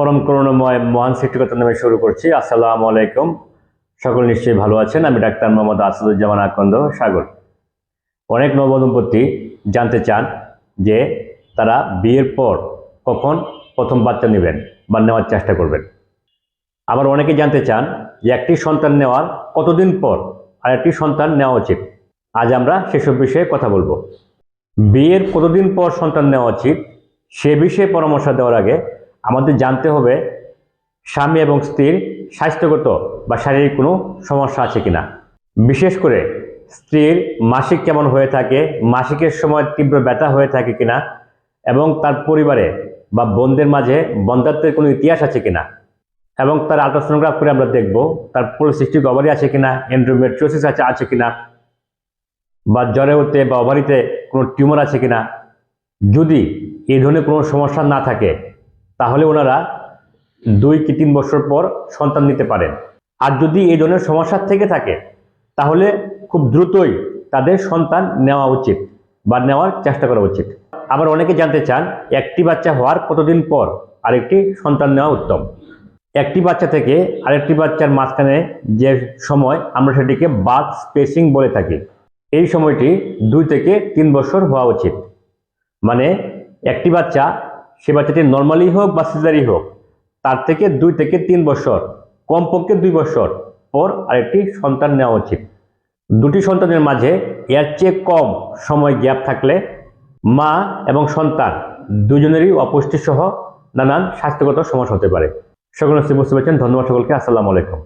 পরম করুণাময় মহান সৃষ্টিকর্তার নামে শুরু করছি। আসসালামু আলাইকুম। সকল নিশ্চয়ই ভালো আছেন। আমি ডাক্তার মোহাম্মদ আসাদুজ্জামান আকন্দ সাগর। অনেক নবদম্পতি জানতে চান যে তারা বিয়ের পর কখন প্রথম বাচ্চা নেবেন বা নেওয়ার চেষ্টা করবেন। আবার অনেকে জানতে চান যে একটি সন্তান নেওয়ার কতদিন পর আরেকটি সন্তান নেওয়া উচিত। আজ আমরা সেসব বিষয়ে কথা বলবো। বিয়ের কতদিন পর সন্তান নেওয়া উচিত সে বিষয়ে পরামর্শ দেওয়ার আগে আমাদের জানতে হবে স্বামী এবং স্ত্রীর স্বাস্থ্যগত বা শারীরিক কোনো সমস্যা আছে কিনা। বিশেষ করে স্ত্রীর মাসিক কেমন হয়ে থাকে, মাসিকের সময় তীব্র ব্যথা হয়ে থাকে কিনা, এবং তার পরিবারে বা বোনদের মাঝে বন্ধ্যাত্বের কোনো ইতিহাস আছে কিনা, এবং তার আল্ট্রাসোনোগ্রাফ করে আমরা দেখব তার পলিসিস্টিক ওভারি আছে কিনা, এন্ডোমেট্রিওসিস আছে কিনা, বা জরায়ুতে বা ওভারিতে কোনো টিউমার আছে কিনা। যদি এই ধরনের কোনো সমস্যা না থাকে তাহলে ওনারা 2 কি 3 বছর পর সন্তান নিতে পারেন। আর যদি এই ধরনের সমস্যা থেকে থাকে তাহলে খুব দ্রুতই তাদের সন্তান নেওয়া উচিত বা নেওয়ার চেষ্টা করা উচিত। আবার অনেকে জানতে চান একটি বাচ্চা হওয়ার কতদিন পর আরেকটি সন্তান নেওয়া উত্তম। একটি বাচ্চা থেকে আরেকটি বাচ্চার মাঝখানে যে সময় আমরা সেটিকে বার্থ স্পেসিং বলে থাকি, এই সময়টি 2 থেকে 3 বছর হওয়া উচিত। মানে একটি বাচ্চা, সে বাচ্চাটি নর্মালি হোক বা সিজারি হোক, তার থেকে 2 থেকে 3 বছর, কমপক্ষে 2 বছর পর আরেকটি সন্তান নেওয়া উচিত। দুটি সন্তানের মাঝে এর চেয়ে কম সময় গ্যাপ থাকলে মা এবং সন্তান দুজনেরই অপুষ্টি সহ নানান স্বাস্থ্যগত সমস্যা হতে পারে। সকল বুঝতে পেরেছেন। ধন্যবাদ সকলকে। আসসালামু আলাইকুম।